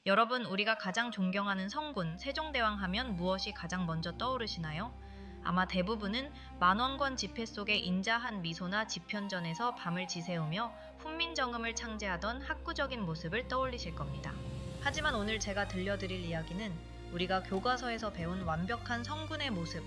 여러분, 우리가 가장 존경하는 성군, 세종대왕 하면 무엇이 가장 먼저 떠오르시나요? 아마 대부분은 만원권 지폐 속에 인자한 미소나 집현전에서 밤을 지새우며 훈민정음을 창제하던 학구적인 모습을 떠올리실 겁니다. 하지만 오늘 제가 들려드릴 이야기는 우리가 교과서에서 배운 완벽한 성군의 모습,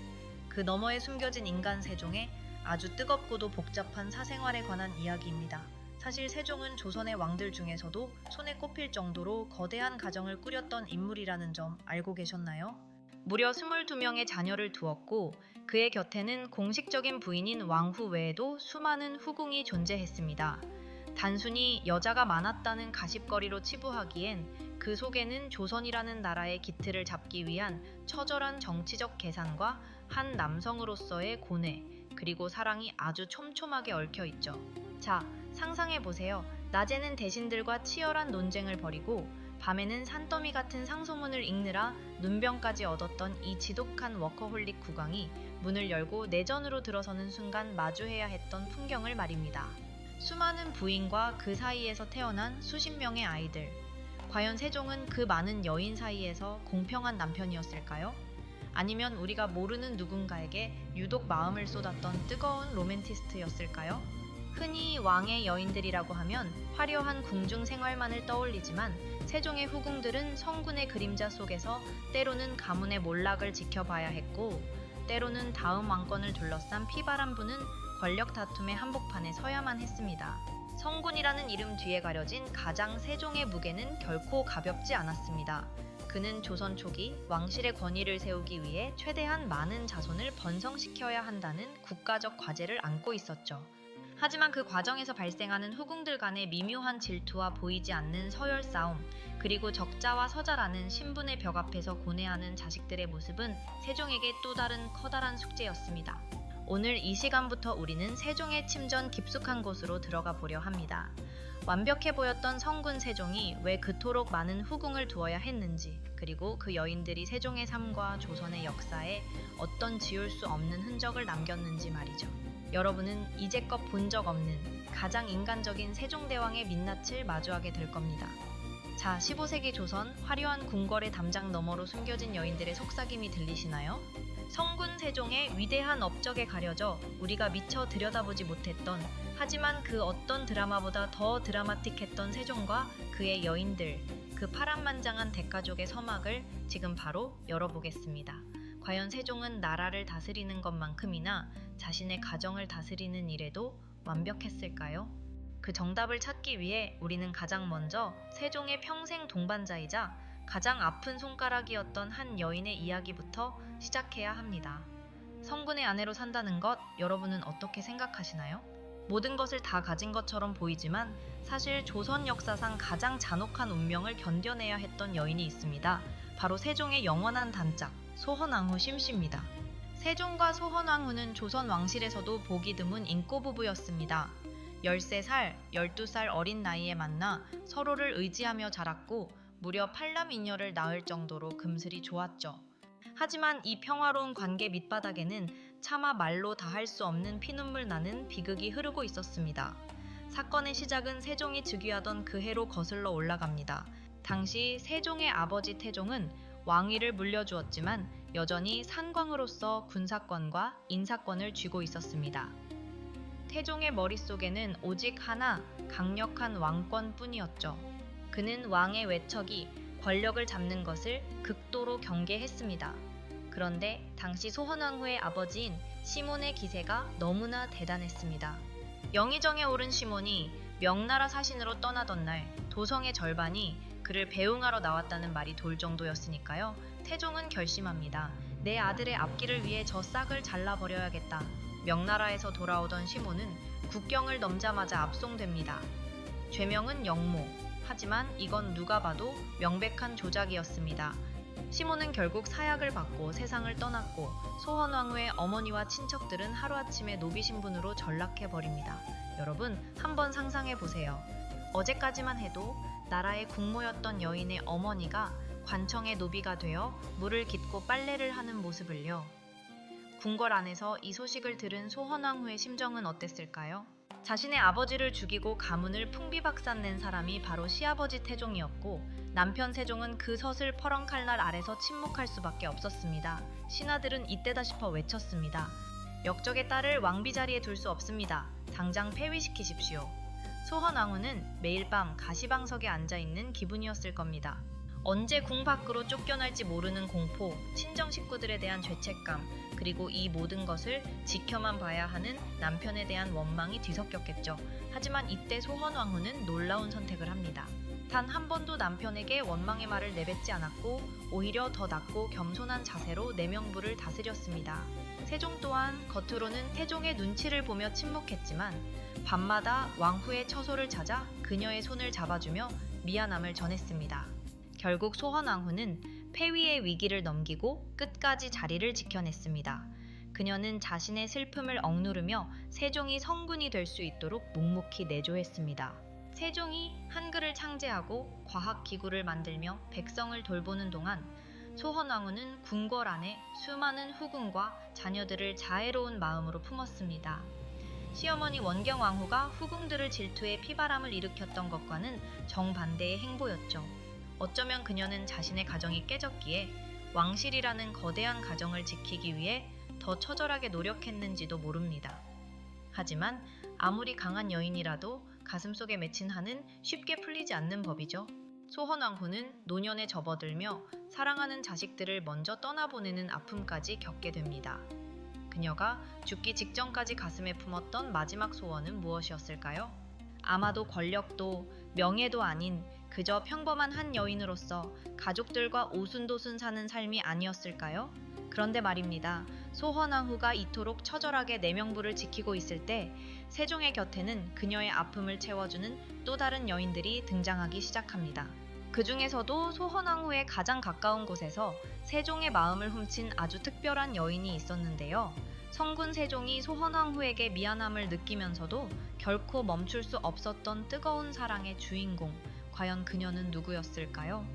그 너머에 숨겨진 인간 세종의 아주 뜨겁고도 복잡한 사생활에 관한 이야기입니다. 사실 세종은 조선의 왕들 중에서도 손에 꼽힐 정도로 거대한 가정을 꾸렸던 인물이라는 점 알고 계셨나요? 무려 22명의 자녀를 두었고 그의 곁에는 공식적인 부인인 왕후 외에도 수많은 후궁이 존재했습니다. 단순히 여자가 많았다는 가십거리로 치부하기엔 그 속에는 조선이라는 나라의 기틀을 잡기 위한 처절한 정치적 계산과 한 남성으로서의 고뇌, 그리고 사랑이 아주 촘촘하게 얽혀 있죠. 자, 상상해보세요. 낮에는 대신들과 치열한 논쟁을 벌이고 밤에는 산더미 같은 상소문을 읽느라 눈병까지 얻었던 이 지독한 워커홀릭 국왕이 문을 열고 내전으로 들어서는 순간 마주해야 했던 풍경을 말입니다. 수많은 부인과 그 사이에서 태어난 수십 명의 아이들. 과연 세종은 그 많은 여인 사이에서 공평한 남편이었을까요? 아니면 우리가 모르는 누군가에게 유독 마음을 쏟았던 뜨거운 로맨티스트였을까요? 흔히 왕의 여인들이라고 하면 화려한 궁중 생활만을 떠올리지만 세종의 후궁들은 성군의 그림자 속에서 때로는 가문의 몰락을 지켜봐야 했고 때로는 다음 왕권을 둘러싼 피바람 부는 권력 다툼의 한복판에 서야만 했습니다. 성군이라는 이름 뒤에 가려진 가장 세종의 무게는 결코 가볍지 않았습니다. 그는 조선 초기 왕실의 권위를 세우기 위해 최대한 많은 자손을 번성시켜야 한다는 국가적 과제를 안고 있었죠. 하지만 그 과정에서 발생하는 후궁들 간의 미묘한 질투와 보이지 않는 서열 싸움, 그리고 적자와 서자라는 신분의 벽 앞에서 고뇌하는 자식들의 모습은 세종에게 또 다른 커다란 숙제였습니다. 오늘 이 시간부터 우리는 세종의 침전 깊숙한 곳으로 들어가 보려 합니다. 완벽해 보였던 성군 세종이 왜 그토록 많은 후궁을 두어야 했는지, 그리고 그 여인들이 세종의 삶과 조선의 역사에 어떤 지울 수 없는 흔적을 남겼는지 말이죠. 여러분은 이제껏 본 적 없는 가장 인간적인 세종대왕의 민낯을 마주하게 될 겁니다. 자, 15세기 조선 화려한 궁궐의 담장 너머로 숨겨진 여인들의 속삭임이 들리시나요? 성군 세종의 위대한 업적에 가려져 우리가 미처 들여다보지 못했던, 하지만 그 어떤 드라마보다 더 드라마틱했던 세종과 그의 여인들, 그 파란만장한 대가족의 서막을 지금 바로 열어보겠습니다. 과연 세종은 나라를 다스리는 것만큼이나 자신의 가정을 다스리는 일에도 완벽했을까요? 그 정답을 찾기 위해 우리는 가장 먼저 세종의 평생 동반자이자 가장 아픈 손가락이었던 한 여인의 이야기부터 시작해야 합니다. 성군의 아내로 산다는 것, 여러분은 어떻게 생각하시나요? 모든 것을 다 가진 것처럼 보이지만 사실 조선 역사상 가장 잔혹한 운명을 견뎌내야 했던 여인이 있습니다. 바로 세종의 영원한 단짝, 소헌왕후 심씨입니다. 세종과 소헌왕후는 조선 왕실에서도 보기 드문 인꼬 부부였습니다. 13살, 12살 어린 나이에 만나 서로를 의지하며 자랐고 무려 8남 2녀를 낳을 정도로 금슬이 좋았죠. 하지만 이 평화로운 관계 밑바닥에는 차마 말로 다 할 수 없는 피눈물 나는 비극이 흐르고 있었습니다. 사건의 시작은 세종이 즉위하던 그 해로 거슬러 올라갑니다. 당시 세종의 아버지 태종은 왕위를 물려주었지만 여전히 산광으로서 군사권과 인사권을 쥐고 있었습니다. 태종의 머릿속에는 오직 하나, 강력한 왕권뿐이었죠. 그는 왕의 외척이 권력을 잡는 것을 극도로 경계했습니다. 그런데 당시 소헌왕후의 아버지인 시몬의 기세가 너무나 대단했습니다. 영의정에 오른 시몬이 명나라 사신으로 떠나던 날 도성의 절반이 그를 배웅하러 나왔다는 말이 돌 정도였으니까요. 태종은 결심합니다. 내 아들의 앞길을 위해 저 싹을 잘라버려야겠다. 명나라에서 돌아오던 시몬은 국경을 넘자마자 압송됩니다. 죄명은 영모. 하지만 이건 누가 봐도 명백한 조작이었습니다. 시몬은 결국 사약을 받고 세상을 떠났고 소헌왕후의 어머니와 친척들은 하루아침에 노비 신분으로 전락해버립니다. 여러분, 한번 상상해보세요. 어제까지만 해도 나라의 국모였던 여인의 어머니가 관청의 노비가 되어 물을 깃고 빨래를 하는 모습을요. 궁궐 안에서 이 소식을 들은 소헌왕후의 심정은 어땠을까요? 자신의 아버지를 죽이고 가문을 풍비박산낸 사람이 바로 시아버지 태종이었고 남편 세종은 그 덫을 퍼런 칼날 아래서 침묵할 수밖에 없었습니다. 신하들은 이때다 싶어 외쳤습니다. 역적의 딸을 왕비 자리에 둘 수 없습니다. 당장 폐위시키십시오. 소헌왕후는 매일 밤 가시방석에 앉아있는 기분이었을 겁니다. 언제 궁 밖으로 쫓겨날지 모르는 공포, 친정 식구들에 대한 죄책감, 그리고 이 모든 것을 지켜만 봐야 하는 남편에 대한 원망이 뒤섞였겠죠. 하지만 이때 소헌왕후는 놀라운 선택을 합니다. 단 한 번도 남편에게 원망의 말을 내뱉지 않았고 오히려 더 낮고 겸손한 자세로 내명부를 다스렸습니다. 세종 또한 겉으로는 태종의 눈치를 보며 침묵했지만 밤마다 왕후의 처소를 찾아 그녀의 손을 잡아주며 미안함을 전했습니다. 결국 소헌왕후는 폐위의 위기를 넘기고 끝까지 자리를 지켜냈습니다. 그녀는 자신의 슬픔을 억누르며 세종이 성군이 될 수 있도록 묵묵히 내조했습니다. 세종이 한글을 창제하고 과학기구를 만들며 백성을 돌보는 동안 소헌왕후는 궁궐 안에 수많은 후궁과 자녀들을 자애로운 마음으로 품었습니다. 시어머니 원경왕후가 후궁들을 질투해 피바람을 일으켰던 것과는 정반대의 행보였죠. 어쩌면 그녀는 자신의 가정이 깨졌기에 왕실이라는 거대한 가정을 지키기 위해 더 처절하게 노력했는지도 모릅니다. 하지만 아무리 강한 여인이라도 가슴속에 맺힌 한은 쉽게 풀리지 않는 법이죠. 소헌왕후는 노년에 접어들며 사랑하는 자식들을 먼저 떠나보내는 아픔까지 겪게 됩니다. 그녀가 죽기 직전까지 가슴에 품었던 마지막 소원은 무엇이었을까요? 아마도 권력도 명예도 아닌 그저 평범한 한 여인으로서 가족들과 오순도순 사는 삶이 아니었을까요? 그런데 말입니다. 소헌왕후가 이토록 처절하게 내명부를 지키고 있을 때 세종의 곁에는 그녀의 아픔을 채워주는 또 다른 여인들이 등장하기 시작합니다. 그 중에서도 소헌왕후의 가장 가까운 곳에서 세종의 마음을 훔친 아주 특별한 여인이 있었는데요. 성군 세종이 소헌왕후에게 미안함을 느끼면서도 결코 멈출 수 없었던 뜨거운 사랑의 주인공, 과연 그녀는 누구였을까요?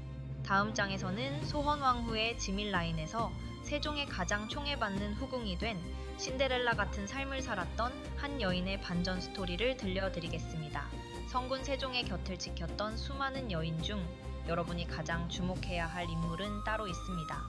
다음 장에서는 소헌왕후의 지밀 라인에서 세종의 가장 총애받는 후궁이 된 신데렐라 같은 삶을 살았던 한 여인의 반전 스토리를 들려드리겠습니다. 성군 세종의 곁을 지켰던 수많은 여인 중 여러분이 가장 주목해야 할 인물은 따로 있습니다.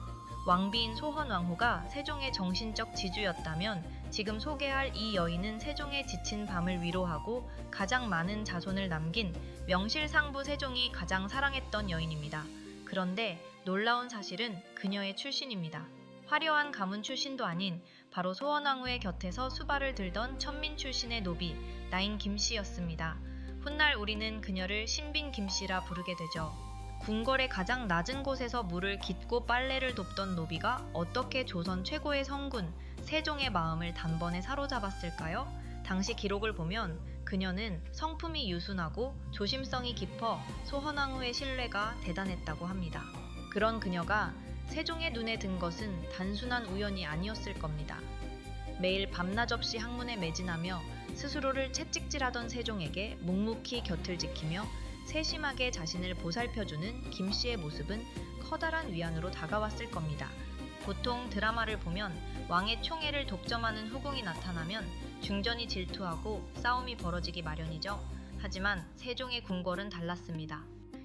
왕비인 소헌왕후가 세종의 정신적 지주였다면 지금 소개할 이 여인은 세종의 지친 밤을 위로하고 가장 많은 자손을 남긴 명실상부 세종이 가장 사랑했던 여인입니다. 그런데 놀라운 사실은 그녀의 출신입니다. 화려한 가문 출신도 아닌 바로 소헌왕후의 곁에서 수발을 들던 천민 출신의 노비 나인 김씨였습니다. 훗날 우리는 그녀를 신빈 김씨라 부르게 되죠. 궁궐의 가장 낮은 곳에서 물을 깃고 빨래를 돕던 노비가 어떻게 조선 최고의 성군 세종의 마음을 단번에 사로잡았을까요? 당시 기록을 보면 그녀는 성품이 유순하고 조심성이 깊어 소헌왕후의 신뢰가 대단했다고 합니다. 그런 그녀가 세종의 눈에 든 것은 단순한 우연이 아니었을 겁니다. 매일 밤낮 없이 학문에 매진하며 스스로를 채찍질하던 세종에게 묵묵히 곁을 지키며 세심하게 자신을 보살펴주는 김씨의 모습은 커다란 위안으로 다가왔을 겁니다. 보통 드라마를 보면 왕의 총애를 독점하는 후궁이 나타나면 중전이 질투하고 싸움이 벌어지기 마련이죠. 하지만 세종의 궁궐은 달랐습니다.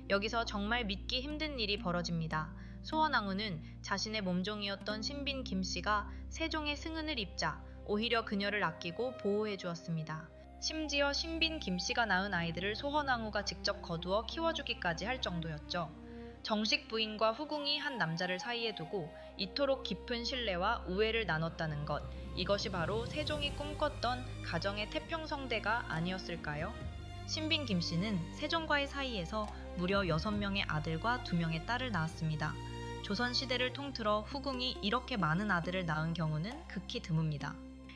여기서 정말 믿기 힘든 일이 벌어집니다. 소헌왕후는 자신의 몸종이었던 신빈 김씨가 세종의 승은을 입자 오히려 그녀를 아끼고 보호해 주었습니다. 심지어 신빈 김씨가 낳은 아이들을 소헌왕후가 직접 거두어 키워주기까지 할 정도였죠. 정식 부인과 후궁이 한 남자를 사이에 두고 이토록 깊은 신뢰와 우애를 나눴다는 것, 이것이 바로 세종이 꿈꿨던 가정의 태평성대가 아니었을까요? 신빈 김씨는 세종과의 사이에서 무려 6명의 아들과 2명의 딸을 낳았습니다. 조선시대를 통틀어 후궁이 이렇게 많은 아들을 낳은 경우는 극히 드뭅니다.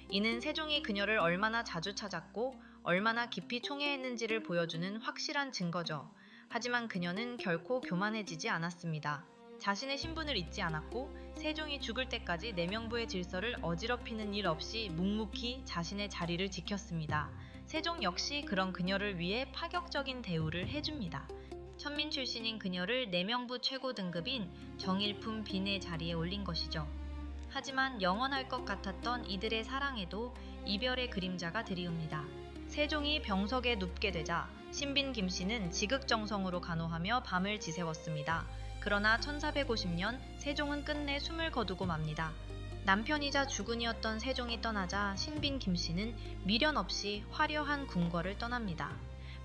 이는 세종이 그녀를 얼마나 자주 찾았고 얼마나 깊이 총애했는지를 보여주는 확실한 증거죠. 하지만 그녀는 결코 교만해지지 않았습니다. 자신의 신분을 잊지 않았고 세종이 죽을 때까지 내명부의 질서를 어지럽히는 일 없이 묵묵히 자신의 자리를 지켰습니다. 세종 역시 그런 그녀를 위해 파격적인 대우를 해줍니다. 천민 출신인 그녀를 내명부 최고 등급인 정일품 빈의 자리에 올린 것이죠. 하지만 영원할 것 같았던 이들의 사랑에도 이별의 그림자가 드리웁니다. 세종이 병석에 눕게 되자 신빈 김씨는 지극정성으로 간호하며 밤을 지새웠습니다. 그러나 1450년 세종은 끝내 숨을 거두고 맙니다. 남편이자 주군이었던 세종이 떠나자 신빈 김씨는 미련 없이 화려한 궁궐을 떠납니다.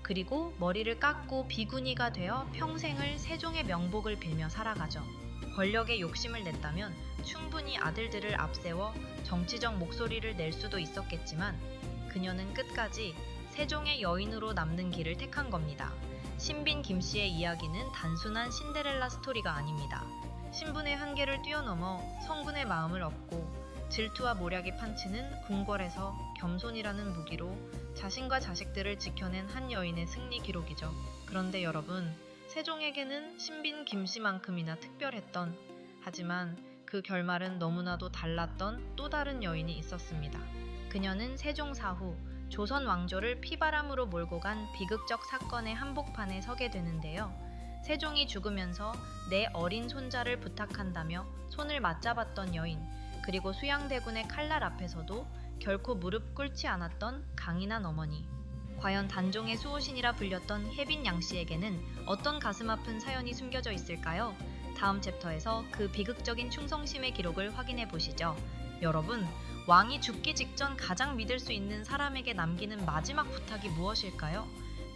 그리고 머리를 깎고 비구니가 되어 평생을 세종의 명복을 빌며 살아가죠. 권력에 욕심을 냈다면 충분히 아들들을 앞세워 정치적 목소리를 낼 수도 있었겠지만 그녀는 끝까지 세종의 여인으로 남는 길을 택한 겁니다. 신빈 김씨의 이야기는 단순한 신데렐라 스토리가 아닙니다. 신분의 한계를 뛰어넘어 성군의 마음을 얻고 질투와 모략이 판치는 궁궐에서 겸손이라는 무기로 자신과 자식들을 지켜낸 한 여인의 승리 기록이죠. 그런데 여러분, 세종에게는 신빈 김씨만큼이나 특별했던, 하지만 그 결말은 너무나도 달랐던 또 다른 여인이 있었습니다. 그녀는 세종 사후 조선 왕조를 피바람으로 몰고 간 비극적 사건의 한복판에 서게 되는데요. 세종이 죽으면서 내 어린 손자를 부탁한다며 손을 맞잡았던 여인, 그리고 수양대군의 칼날 앞에서도 결코 무릎 꿇지 않았던 강인한 어머니. 과연 단종의 수호신이라 불렸던 혜빈 양씨에게는 어떤 가슴 아픈 사연이 숨겨져 있을까요? 다음 챕터에서 그 비극적인 충성심의 기록을 확인해 보시죠. 여러분, 왕이 죽기 직전 가장 믿을 수 있는 사람에게 남기는 마지막 부탁이 무엇일까요?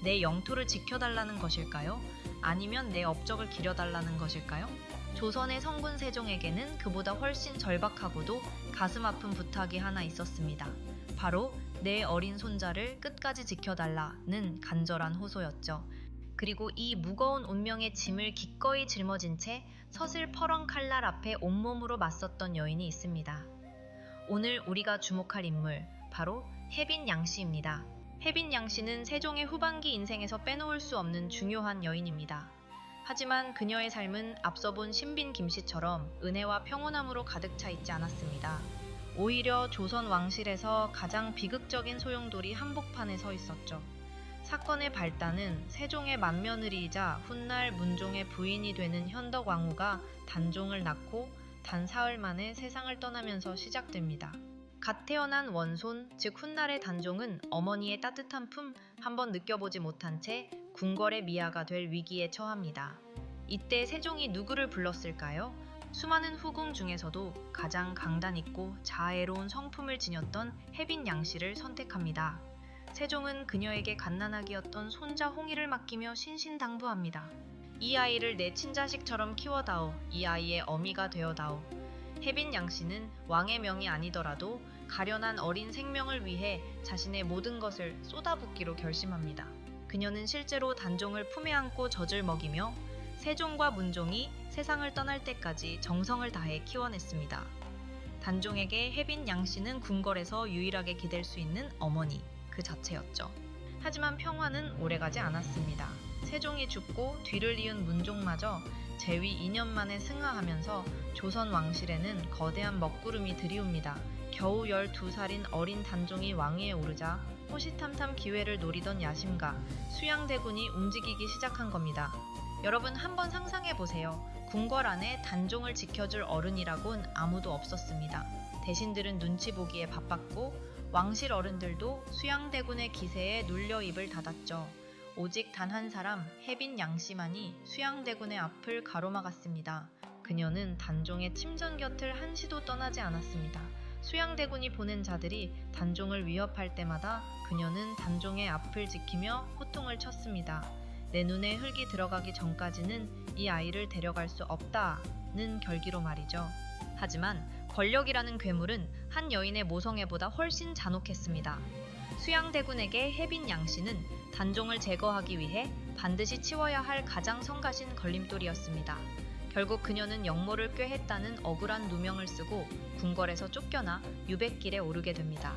내 영토를 지켜달라는 것일까요? 아니면 내 업적을 기려달라는 것일까요? 조선의 성군 세종에게는 그보다 훨씬 절박하고도 가슴 아픈 부탁이 하나 있었습니다. 바로 내 어린 손자를 끝까지 지켜달라는 간절한 호소였죠. 그리고 이 무거운 운명의 짐을 기꺼이 짊어진 채 서슬퍼런 칼날 앞에 온몸으로 맞섰던 여인이 있습니다. 오늘 우리가 주목할 인물, 바로 혜빈 양씨입니다. 혜빈 양씨는 세종의 후반기 인생에서 빼놓을 수 없는 중요한 여인입니다. 하지만 그녀의 삶은 앞서 본 신빈 김씨처럼 은혜와 평온함으로 가득 차 있지 않았습니다. 오히려 조선 왕실에서 가장 비극적인 소용돌이 한복판에 서 있었죠. 사건의 발단은 세종의 맏며느리이자 훗날 문종의 부인이 되는 현덕왕후가 단종을 낳고 단 사흘 만에 세상을 떠나면서 시작됩니다. 갓 태어난 원손, 즉 훗날의 단종은 어머니의 따뜻한 품 한번 느껴보지 못한 채 궁궐의 미아가 될 위기에 처합니다. 이때 세종이 누구를 불렀을까요? 수많은 후궁 중에서도 가장 강단 있고 자애로운 성품을 지녔던 혜빈 양씨를 선택합니다. 세종은 그녀에게 갓난아기였던 손자 홍희를 맡기며 신신당부합니다. 이 아이를 내 친자식처럼 키워다오. 이 아이의 어미가 되어다오. 혜빈 양씨는 왕의 명이 아니더라도 가련한 어린 생명을 위해 자신의 모든 것을 쏟아붓기로 결심합니다. 그녀는 실제로 단종을 품에 안고 젖을 먹이며 세종과 문종이 세상을 떠날 때까지 정성을 다해 키워냈습니다. 단종에게 혜빈 양씨는 궁궐에서 유일하게 기댈 수 있는 어머니 그 자체였죠. 하지만 평화는 오래가지 않았습니다. 세종이 죽고 뒤를 이은 문종마저 재위 2년 만에 승하하면서 조선 왕실에는 거대한 먹구름이 들이옵니다. 겨우 12살인 어린 단종이 왕위에 오르자 호시탐탐 기회를 노리던 야심가 수양대군이 움직이기 시작한 겁니다. 여러분 한번 상상해보세요. 궁궐 안에 단종을 지켜줄 어른이라곤 아무도 없었습니다. 대신들은 눈치 보기에 바빴고 왕실 어른들도 수양대군의 기세에 눌려 입을 닫았죠. 오직 단 한 사람 혜빈 양씨만이 수양대군의 앞을 가로막았습니다. 그녀는 단종의 침전 곁을 한시도 떠나지 않았습니다. 수양대군이 보낸 자들이 단종을 위협할 때마다 그녀는 단종의 앞을 지키며 호통을 쳤습니다. 내 눈에 흙이 들어가기 전까지는 이 아이를 데려갈 수 없다는 결기로 말이죠. 하지만 권력이라는 괴물은 한 여인의 모성애보다 훨씬 잔혹했습니다. 수양대군에게 혜빈 양씨는 단종을 제거하기 위해 반드시 치워야 할 가장 성가신 걸림돌이었습니다. 결국 그녀는 역모를 꾀했다는 억울한 누명을 쓰고 궁궐에서 쫓겨나 유배길에 오르게 됩니다.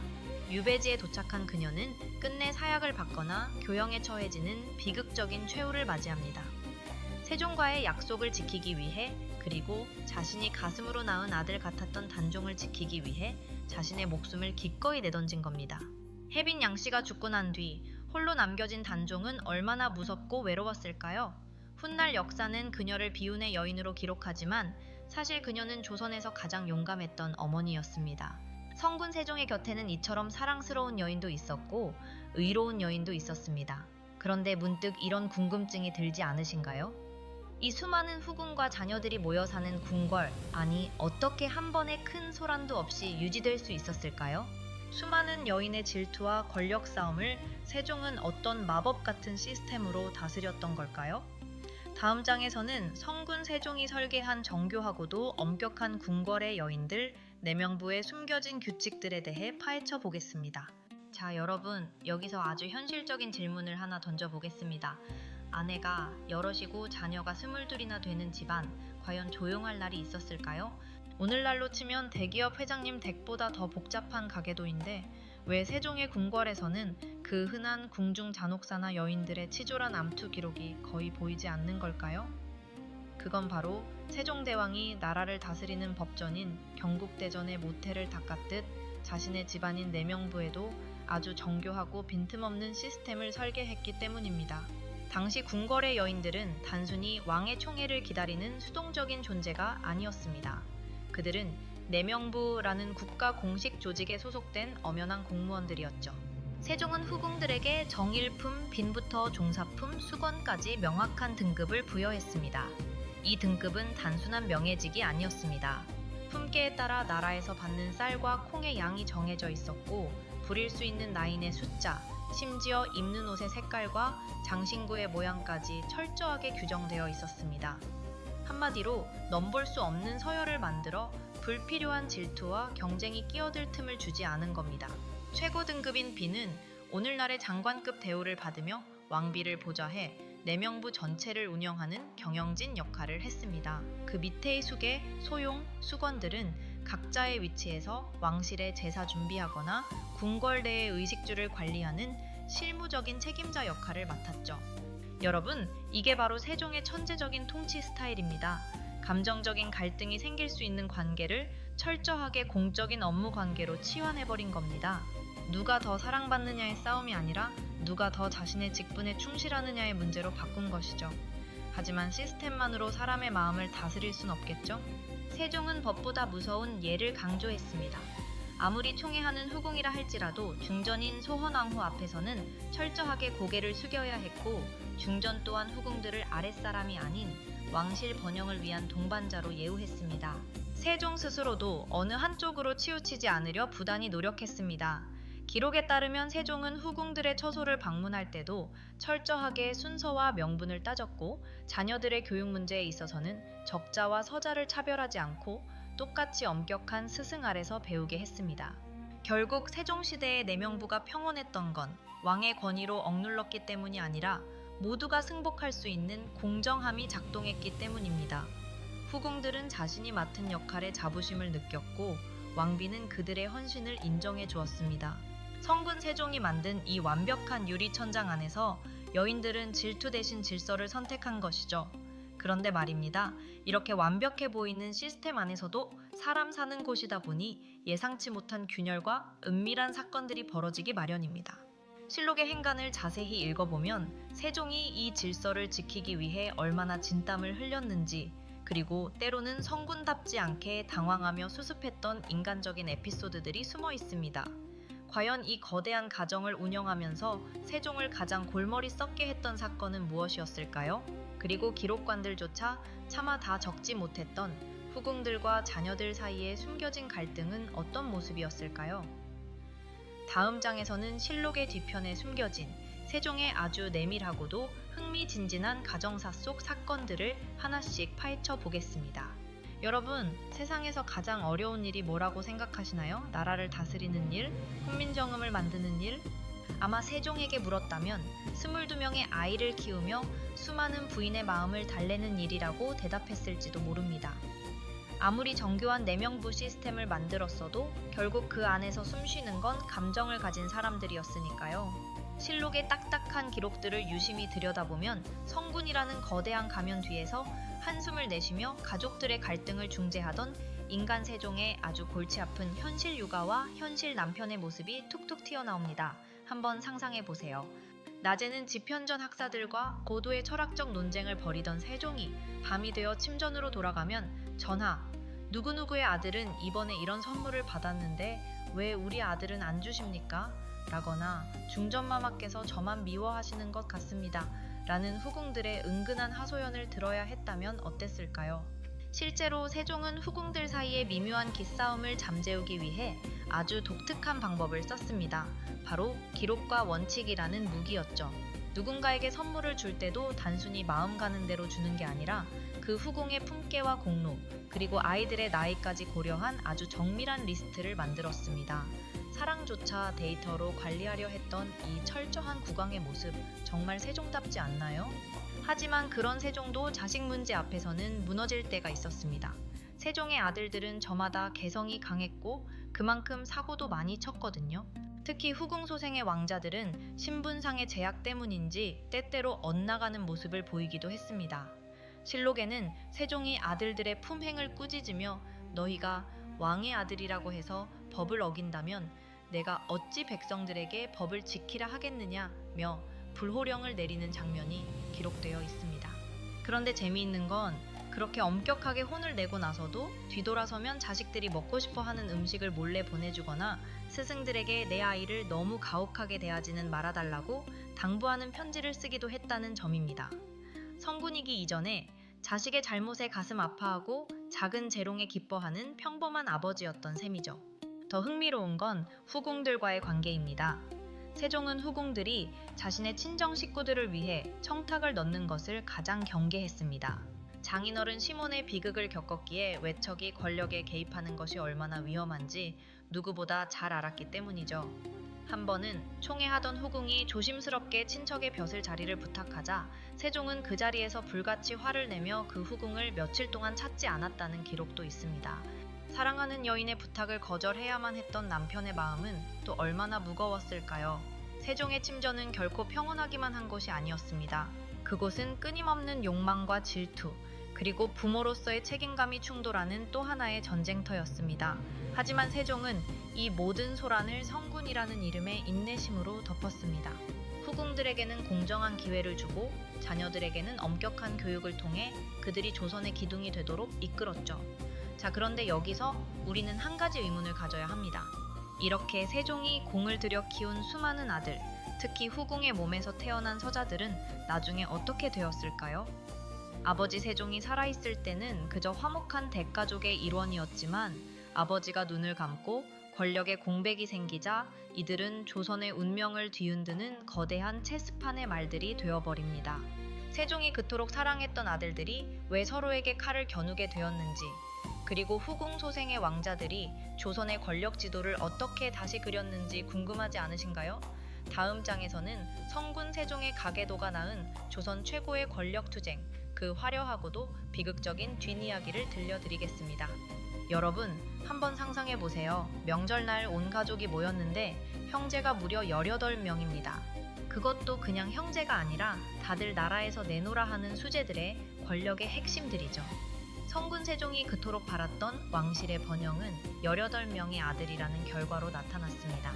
유배지에 도착한 그녀는 끝내 사약을 받거나 교형에 처해지는 비극적인 최후를 맞이합니다. 세종과의 약속을 지키기 위해, 그리고 자신이 가슴으로 낳은 아들 같았던 단종을 지키기 위해 자신의 목숨을 기꺼이 내던진 겁니다. 혜빈 양씨가 죽고 난 뒤 홀로 남겨진 단종은 얼마나 무섭고 외로웠을까요? 훗날 역사는 그녀를 비운의 여인으로 기록하지만 사실 그녀는 조선에서 가장 용감했던 어머니였습니다. 성군 세종의 곁에는 이처럼 사랑스러운 여인도 있었고 의로운 여인도 있었습니다. 그런데 문득 이런 궁금증이 들지 않으신가요? 이 수많은 후궁과 자녀들이 모여 사는 궁궐, 아니 어떻게 한 번의 큰 소란도 없이 유지될 수 있었을까요? 수많은 여인의 질투와 권력 싸움을 세종은 어떤 마법 같은 시스템으로 다스렸던 걸까요? 다음 장에서는 성군 세종이 설계한 정교하고도 엄격한 궁궐의 여인들, 내명부의 숨겨진 규칙들에 대해 파헤쳐 보겠습니다. 자, 여러분, 여기서 아주 현실적인 질문을 하나 던져보겠습니다. 아내가 여럿이고 자녀가 22이나 되는 집안, 과연 조용할 날이 있었을까요? 오늘날로 치면 대기업 회장님 댁보다 더 복잡한 가계도인데 왜 세종의 궁궐에서는 그 흔한 궁중 잔혹사나 여인들의 치졸한 암투 기록이 거의 보이지 않는 걸까요? 그건 바로 세종대왕이 나라를 다스리는 법전인 경국대전의 모태를 닦았듯 자신의 집안인 내명부에도 아주 정교하고 빈틈없는 시스템을 설계했기 때문입니다. 당시 궁궐의 여인들은 단순히 왕의 총애를 기다리는 수동적인 존재가 아니었습니다. 그들은 내명부라는 국가 공식 조직에 소속된 엄연한 공무원들이었죠. 세종은 후궁들에게 정일품, 빈부터 종사품, 수건까지 명확한 등급을 부여했습니다. 이 등급은 단순한 명예직이 아니었습니다. 품계에 따라 나라에서 받는 쌀과 콩의 양이 정해져 있었고 부릴 수 있는 나인의 숫자, 심지어 입는 옷의 색깔과 장신구의 모양까지 철저하게 규정되어 있었습니다. 한마디로 넘볼 수 없는 서열을 만들어 불필요한 질투와 경쟁이 끼어들 틈을 주지 않은 겁니다. 최고 등급인 비는 오늘날의 장관급 대우를 받으며 왕비를 보좌해 내명부 전체를 운영하는 경영진 역할을 했습니다. 그 밑의 숙의 소용, 수건들은 각자의 위치에서 왕실의 제사 준비하거나 궁궐 내의 의식주를 관리하는 실무적인 책임자 역할을 맡았죠. 여러분, 이게 바로 세종의 천재적인 통치 스타일입니다. 감정적인 갈등이 생길 수 있는 관계를 철저하게 공적인 업무 관계로 치환해버린 겁니다. 누가 더 사랑받느냐의 싸움이 아니라 누가 더 자신의 직분에 충실하느냐의 문제로 바꾼 것이죠. 하지만 시스템만으로 사람의 마음을 다스릴 순 없겠죠? 세종은 법보다 무서운 예를 강조했습니다. 아무리 총애하는 후궁이라 할지라도 중전인 소헌왕후 앞에서는 철저하게 고개를 숙여야 했고 중전 또한 후궁들을 아랫사람이 아닌 왕실 번영을 위한 동반자로 예우했습니다. 세종 스스로도 어느 한쪽으로 치우치지 않으려 부단히 노력했습니다. 기록에 따르면 세종은 후궁들의 처소를 방문할 때도 철저하게 순서와 명분을 따졌고 자녀들의 교육 문제에 있어서는 적자와 서자를 차별하지 않고 똑같이 엄격한 스승 아래서 배우게 했습니다. 결국 세종시대의 내명부가 평온했던 건 왕의 권위로 억눌렀기 때문이 아니라 모두가 승복할 수 있는 공정함이 작동했기 때문입니다. 후궁들은 자신이 맡은 역할에 자부심을 느꼈고 왕비는 그들의 헌신을 인정해 주었습니다. 성군 세종이 만든 이 완벽한 유리천장 안에서 여인들은 질투 대신 질서를 선택한 것이죠. 그런데 말입니다. 이렇게 완벽해 보이는 시스템 안에서도 사람 사는 곳이다 보니 예상치 못한 균열과 은밀한 사건들이 벌어지기 마련입니다. 실록의 행간을 자세히 읽어보면 세종이 이 질서를 지키기 위해 얼마나 진땀을 흘렸는지, 그리고 때로는 성군답지 않게 당황하며 수습했던 인간적인 에피소드들이 숨어 있습니다. 과연 이 거대한 가정을 운영하면서 세종을 가장 골머리 썩게 했던 사건은 무엇이었을까요? 그리고 기록관들조차 차마 다 적지 못했던 후궁들과 자녀들 사이의 숨겨진 갈등은 어떤 모습이었을까요? 다음 장에서는 실록의 뒤편에 숨겨진 세종의 아주 내밀하고도 흥미진진한 가정사 속 사건들을 하나씩 파헤쳐 보겠습니다. 여러분, 세상에서 가장 어려운 일이 뭐라고 생각하시나요? 나라를 다스리는 일? 훈민정음을 만드는 일? 아마 세종에게 물었다면 22명의 아이를 키우며 수많은 부인의 마음을 달래는 일이라고 대답했을지도 모릅니다. 아무리 정교한 내명부 시스템을 만들었어도 결국 그 안에서 숨쉬는 건 감정을 가진 사람들이었으니까요. 실록의 딱딱한 기록들을 유심히 들여다보면 성군이라는 거대한 가면 뒤에서 한숨을 내쉬며 가족들의 갈등을 중재하던 인간 세종의 아주 골치 아픈 현실 육아와 현실 남편의 모습이 툭툭 튀어나옵니다. 한번 상상해 보세요. 낮에는 집현전 학사들과 고도의 철학적 논쟁을 벌이던 세종이 밤이 되어 침전으로 돌아가면 전하, 누구누구의 아들은 이번에 이런 선물을 받았는데 왜 우리 아들은 안 주십니까? 라거나 중전마마께서 저만 미워하시는 것 같습니다. 라는 후궁들의 은근한 하소연을 들어야 했다면 어땠을까요? 실제로 세종은 후궁들 사이의 미묘한 기싸움을 잠재우기 위해 아주 독특한 방법을 썼습니다. 바로 기록과 원칙이라는 무기였죠. 누군가에게 선물을 줄 때도 단순히 마음 가는 대로 주는 게 아니라 그 후궁의 품계와 공로, 그리고 아이들의 나이까지 고려한 아주 정밀한 리스트를 만들었습니다. 사랑조차 데이터로 관리하려 했던 이 철저한 국왕의 모습, 정말 세종답지 않나요? 하지만 그런 세종도 자식 문제 앞에서는 무너질 때가 있었습니다. 세종의 아들들은 저마다 개성이 강했고 그만큼 사고도 많이 쳤거든요. 특히 후궁소생의 왕자들은 신분상의 제약 때문인지 때때로 엇나가는 모습을 보이기도 했습니다. 실록에는 세종이 아들들의 품행을 꾸짖으며 너희가 왕의 아들이라고 해서 법을 어긴다면 내가 어찌 백성들에게 법을 지키라 하겠느냐며 불호령을 내리는 장면이 기록되어 있습니다. 그런데 재미있는 건 그렇게 엄격하게 혼을 내고 나서도 뒤돌아서면 자식들이 먹고 싶어 하는 음식을 몰래 보내주거나 스승들에게 내 아이를 너무 가혹하게 대하지는 말아달라고 당부하는 편지를 쓰기도 했다는 점입니다. 성군이기 이전에 자식의 잘못에 가슴 아파하고 작은 재롱에 기뻐하는 평범한 아버지였던 셈이죠. 더 흥미로운 건 후궁들과의 관계입니다. 세종은 후궁들이 자신의 친정 식구들을 위해 청탁을 넣는 것을 가장 경계했습니다. 장인어른 시몬의 비극을 겪었기에 외척이 권력에 개입하는 것이 얼마나 위험한지 누구보다 잘 알았기 때문이죠. 한 번은 총애하던 후궁이 조심스럽게 친척의 벼슬 자리를 부탁하자 세종은 그 자리에서 불같이 화를 내며 그 후궁을 며칠 동안 찾지 않았다는 기록도 있습니다. 사랑하는 여인의 부탁을 거절해야만 했던 남편의 마음은 또 얼마나 무거웠을까요? 세종의 침전은 결코 평온하기만 한 것이 아니었습니다. 그곳은 끊임없는 욕망과 질투, 그리고 부모로서의 책임감이 충돌하는 또 하나의 전쟁터였습니다. 하지만 세종은 이 모든 소란을 성군이라는 이름의 인내심으로 덮었습니다. 후궁들에게는 공정한 기회를 주고 자녀들에게는 엄격한 교육을 통해 그들이 조선의 기둥이 되도록 이끌었죠. 자, 그런데 여기서 우리는 한 가지 의문을 가져야 합니다. 이렇게 세종이 공을 들여 키운 수많은 아들, 특히 후궁의 몸에서 태어난 서자들은 나중에 어떻게 되었을까요? 아버지 세종이 살아있을 때는 그저 화목한 대가족의 일원이었지만 아버지가 눈을 감고 권력의 공백이 생기자 이들은 조선의 운명을 뒤흔드는 거대한 체스판의 말들이 되어버립니다. 세종이 그토록 사랑했던 아들들이 왜 서로에게 칼을 겨누게 되었는지, 그리고 후궁 소생의 왕자들이 조선의 권력 지도를 어떻게 다시 그렸는지 궁금하지 않으신가요? 다음 장에서는 성군 세종의 가계도가 낳은 조선 최고의 권력 투쟁, 그 화려하고도 비극적인 뒷이야기를 들려드리겠습니다. 여러분, 한번 상상해보세요. 명절날 온 가족이 모였는데 형제가 무려 18명입니다. 그것도 그냥 형제가 아니라 다들 나라에서 내노라 하는 수재들의 권력의 핵심들이죠. 성군 세종이 그토록 바랐던 왕실의 번영은 18명의 아들이라는 결과로 나타났습니다.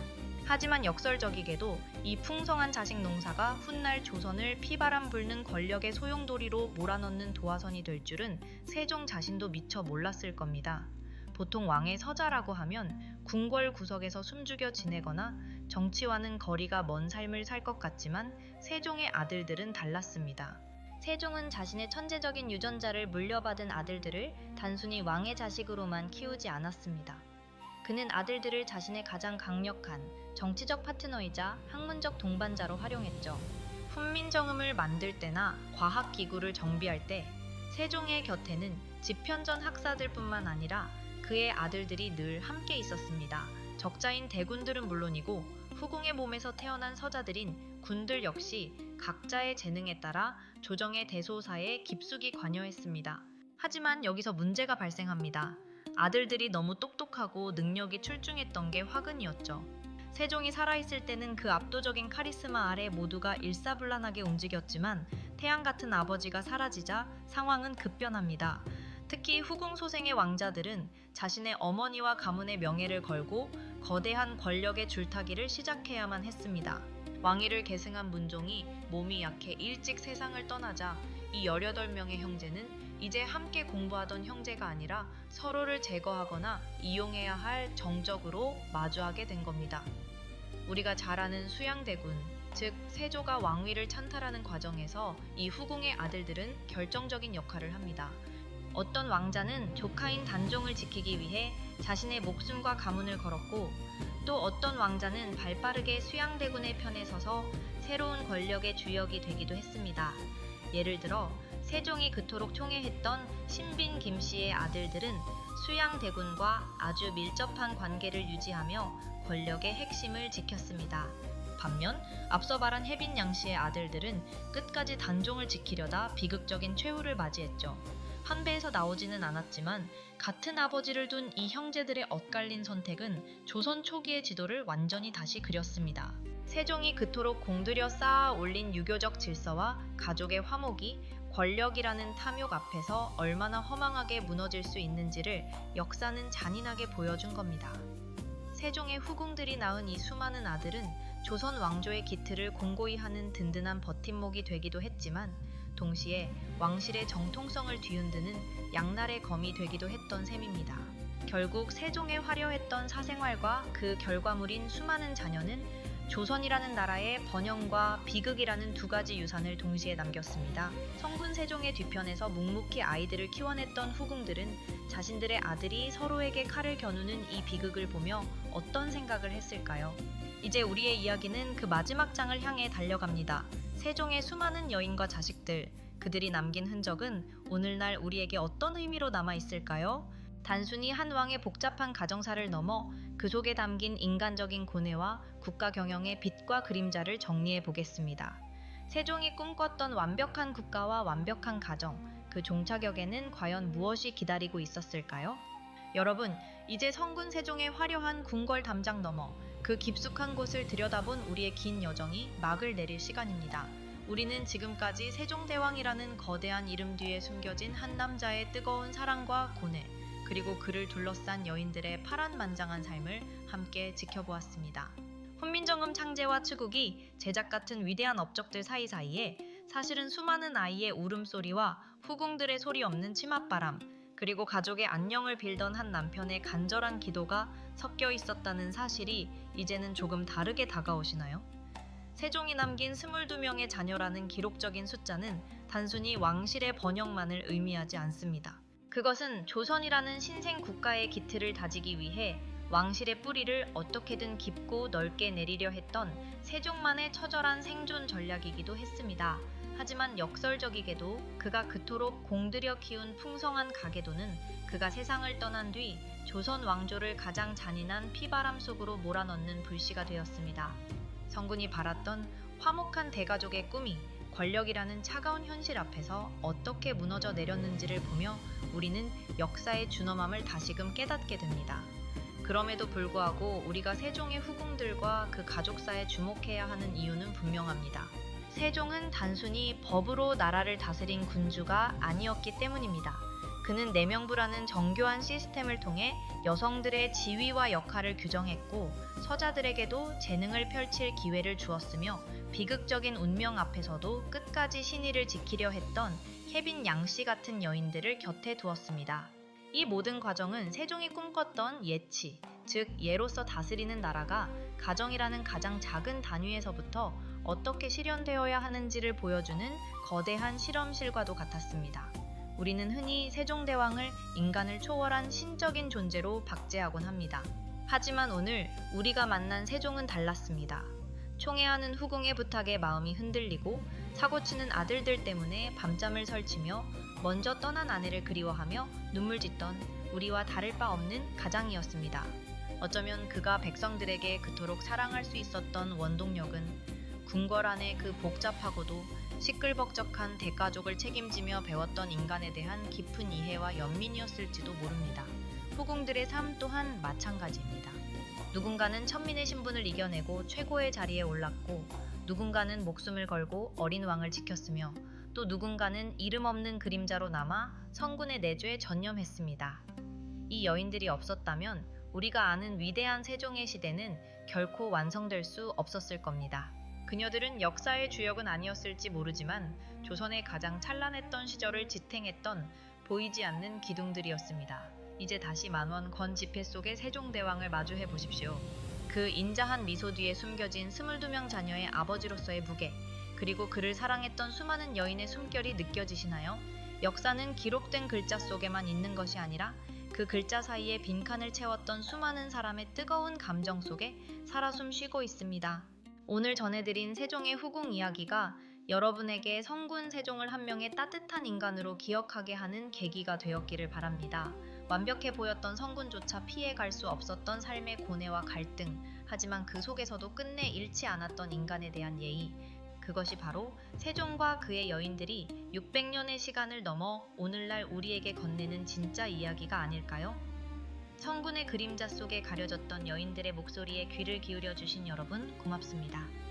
하지만 역설적이게도 이 풍성한 자식 농사가 훗날 조선을 피바람 불는 권력의 소용돌이로 몰아넣는 도화선이 될 줄은 세종 자신도 미처 몰랐을 겁니다. 보통 왕의 서자라고 하면 궁궐 구석에서 숨죽여 지내거나 정치와는 거리가 먼 삶을 살 것 같지만 세종의 아들들은 달랐습니다. 세종은 자신의 천재적인 유전자를 물려받은 아들들을 단순히 왕의 자식으로만 키우지 않았습니다. 그는 아들들을 자신의 가장 강력한 정치적 파트너이자 학문적 동반자로 활용했죠. 훈민정음을 만들 때나 과학기구를 정비할 때 세종의 곁에는 집현전 학사들뿐만 아니라 그의 아들들이 늘 함께 있었습니다. 적자인 대군들은 물론이고 후궁의 몸에서 태어난 서자들인 군들 역시 각자의 재능에 따라 조정의 대소사에 깊숙이 관여했습니다. 하지만 여기서 문제가 발생합니다. 아들들이 너무 똑똑하고 능력이 출중했던 게 화근이었죠. 세종이 살아있을 때는 그 압도적인 카리스마 아래 모두가 일사불란하게 움직였지만 태양 같은 아버지가 사라지자 상황은 급변합니다. 특히 후궁 소생의 왕자들은 자신의 어머니와 가문의 명예를 걸고 거대한 권력의 줄타기를 시작해야만 했습니다. 왕위를 계승한 문종이 몸이 약해 일찍 세상을 떠나자 이 18명의 형제는 이제 함께 공부하던 형제가 아니라 서로를 제거하거나 이용해야 할 정적으로 마주하게 된 겁니다. 우리가 잘 아는 수양대군, 즉 세조가 왕위를 찬탈하는 과정에서 이 후궁의 아들들은 결정적인 역할을 합니다. 어떤 왕자는 조카인 단종을 지키기 위해 자신의 목숨과 가문을 걸었고, 또 어떤 왕자는 발빠르게 수양대군의 편에 서서 새로운 권력의 주역이 되기도 했습니다. 예를 들어 세종이 그토록 총애했던 신빈 김씨의 아들들은 수양대군과 아주 밀접한 관계를 유지하며 권력의 핵심을 지켰습니다. 반면 앞서 말한 혜빈 양씨의 아들들은 끝까지 단종을 지키려다 비극적인 최후를 맞이했죠. 한배에서 나오지는 않았지만 같은 아버지를 둔 이 형제들의 엇갈린 선택은 조선 초기의 지도를 완전히 다시 그렸습니다. 세종이 그토록 공들여 쌓아 올린 유교적 질서와 가족의 화목이 권력이라는 탐욕 앞에서 얼마나 허망하게 무너질 수 있는지를 역사는 잔인하게 보여준 겁니다. 세종의 후궁들이 낳은 이 수많은 아들은 조선 왕조의 기틀을 공고히 하는 든든한 버팀목이 되기도 했지만, 동시에 왕실의 정통성을 뒤흔드는 양날의 검이 되기도 했던 셈입니다. 결국 세종의 화려했던 사생활과 그 결과물인 수많은 자녀는 조선이라는 나라의 번영과 비극이라는 두 가지 유산을 동시에 남겼습니다. 성군 세종의 뒤편에서 묵묵히 아이들을 키워냈던 후궁들은 자신들의 아들이 서로에게 칼을 겨누는 이 비극을 보며 어떤 생각을 했을까요? 이제 우리의 이야기는 그 마지막 장을 향해 달려갑니다. 세종의 수많은 여인과 자식들, 그들이 남긴 흔적은 오늘날 우리에게 어떤 의미로 남아있을까요? 단순히 한 왕의 복잡한 가정사를 넘어 그 속에 담긴 인간적인 고뇌와 국가 경영의 빛과 그림자를 정리해 보겠습니다. 세종이 꿈꿨던 완벽한 국가와 완벽한 가정, 그 종착역에는 과연 무엇이 기다리고 있었을까요? 여러분, 이제 성군 세종의 화려한 궁궐 담장 너머 그 깊숙한 곳을 들여다본 우리의 긴 여정이 막을 내릴 시간입니다. 우리는 지금까지 세종대왕이라는 거대한 이름 뒤에 숨겨진 한 남자의 뜨거운 사랑과 고뇌, 그리고 그를 둘러싼 여인들의 파란만장한 삶을 함께 지켜보았습니다. 훈민정음 창제와 추국이 제작 같은 위대한 업적들 사이사이에 사실은 수많은 아이의 울음소리와 후궁들의 소리 없는 치맛바람, 그리고 가족의 안녕을 빌던 한 남편의 간절한 기도가 섞여 있었다는 사실이 이제는 조금 다르게 다가오시나요? 세종이 남긴 22명의 자녀라는 기록적인 숫자는 단순히 왕실의 번영만을 의미하지 않습니다. 그것은 조선이라는 신생 국가의 기틀을 다지기 위해 왕실의 뿌리를 어떻게든 깊고 넓게 내리려 했던 세종만의 처절한 생존 전략이기도 했습니다. 하지만 역설적이게도 그가 그토록 공들여 키운 풍성한 가계도는 그가 세상을 떠난 뒤 조선 왕조를 가장 잔인한 피바람 속으로 몰아넣는 불씨가 되었습니다. 성군이 바랐던 화목한 대가족의 꿈이 권력이라는 차가운 현실 앞에서 어떻게 무너져 내렸는지를 보며 우리는 역사의 준엄함을 다시금 깨닫게 됩니다. 그럼에도 불구하고 우리가 세종의 후궁들과 그 가족사에 주목해야 하는 이유는 분명합니다. 세종은 단순히 법으로 나라를 다스린 군주가 아니었기 때문입니다. 그는 내명부라는 정교한 시스템을 통해 여성들의 지위와 역할을 규정했고, 서자들에게도 재능을 펼칠 기회를 주었으며, 비극적인 운명 앞에서도 끝까지 신의를 지키려 했던 혜빈 양씨 같은 여인들을 곁에 두었습니다. 이 모든 과정은 세종이 꿈꿨던 예치, 즉 예로서 다스리는 나라가 가정이라는 가장 작은 단위에서부터 어떻게 실현되어야 하는지를 보여주는 거대한 실험실과도 같았습니다. 우리는 흔히 세종대왕을 인간을 초월한 신적인 존재로 박제하곤 합니다. 하지만 오늘 우리가 만난 세종은 달랐습니다. 총애하는 후궁의 부탁에 마음이 흔들리고 사고치는 아들들 때문에 밤잠을 설치며 먼저 떠난 아내를 그리워하며 눈물 짓던 우리와 다를 바 없는 가장이었습니다. 어쩌면 그가 백성들에게 그토록 사랑할 수 있었던 원동력은 궁궐 안의 그 복잡하고도 시끌벅적한 대가족을 책임지며 배웠던 인간에 대한 깊은 이해와 연민이었을지도 모릅니다. 후궁들의 삶 또한 마찬가지입니다. 누군가는 천민의 신분을 이겨내고 최고의 자리에 올랐고, 누군가는 목숨을 걸고 어린 왕을 지켰으며, 또 누군가는 이름 없는 그림자로 남아 성군의 내조에 전념했습니다. 이 여인들이 없었다면 우리가 아는 위대한 세종의 시대는 결코 완성될 수 없었을 겁니다. 그녀들은 역사의 주역은 아니었을지 모르지만 조선의 가장 찬란했던 시절을 지탱했던 보이지 않는 기둥들이었습니다. 이제 다시 만원 권 지폐 속의 세종대왕을 마주해 보십시오. 그 인자한 미소 뒤에 숨겨진 22명 자녀의 아버지로서의 무게, 그리고 그를 사랑했던 수많은 여인의 숨결이 느껴지시나요? 역사는 기록된 글자 속에만 있는 것이 아니라 그 글자 사이에 빈칸을 채웠던 수많은 사람의 뜨거운 감정 속에 살아 숨쉬고 있습니다. 오늘 전해드린 세종의 후궁 이야기가 여러분에게 성군 세종을 한 명의 따뜻한 인간으로 기억하게 하는 계기가 되었기를 바랍니다. 완벽해 보였던 성군조차 피해갈 수 없었던 삶의 고뇌와 갈등, 하지만 그 속에서도 끝내 잃지 않았던 인간에 대한 예의, 그것이 바로 세종과 그의 여인들이 600년의 시간을 넘어 오늘날 우리에게 건네는 진짜 이야기가 아닐까요? 성군의 그림자 속에 가려졌던 여인들의 목소리에 귀를 기울여 주신 여러분 고맙습니다.